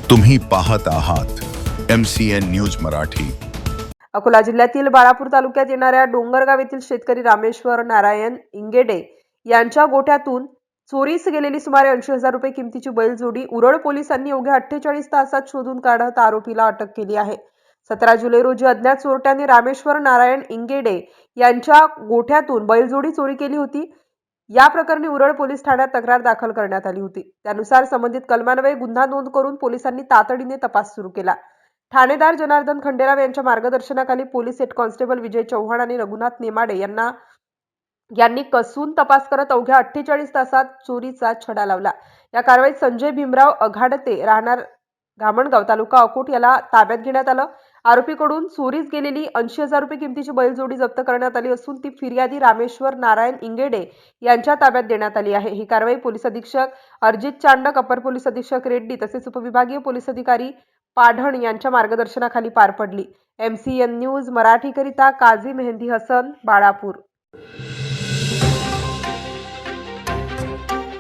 तुम्ही पाहत आहात MCN न्यूज मराठी। अकोला जिल्ह्यातील बाळापूर तालुक्यात येणाऱ्या डोंगरगाव येथील शेतकरी रामेश्वर नारायण इंगेडे यांच्या गोठ्यातून चोरीस गेलेली सुमारे 80,000 रुपये किमतीची बैलजोडी उरळ पोलिसांनी अवघ्या 48 तासात शोधून काढत आरोपीला अटक केली आहे। 17 जुलै रोजी अज्ञात चोरट्यांनी रामेश्वर नारायण इंगेडे यांच्या गोठ्यातून बैलजोडी चोरी केली होती। या प्रकरणी उरळ पोलीस ठाण्यात तक्रार दाखल करण्यात आली होती। त्यानुसार संबंधित कलमान्वये गुन्हा नोंद करून पोलिसांनी तातडीने तपास सुरू केला। ठाणेदार जनार्दन खंडेराव यांच्या मार्गदर्शनाखाली police head constable Vijay Chavan आणि रघुनाथ नेमाडे यांनी कसून तपास करत अवघ्या 48 तासात चोरीचा छडा लावला। या कारवाईत संजय भीमराव अघाडते राहणार धामणगाव तालुका अकोट याला ताब्यात घेण्यात आलं। आरोपीकडून चोरीस गेलेली 80,000 रुपये किमतीची बैलजोडी जप्त करण्यात आली असून ती फिर्यादी रामेश्वर नारायण इंगेडे यांच्या ताब्यात देण्यात आली आहे। ही कारवाई पोलीस अधीक्षक अर्जित चांडक, अपर पोलीस अधीक्षक रेड्डी तसेच उपविभागीय पोलीस अधिकारी पाढण यांच्या मार्गदर्शनाखाली पार पडली। MCN न्यूज मराठीकरिता काझी मेहंदी हसन, बाळापूर।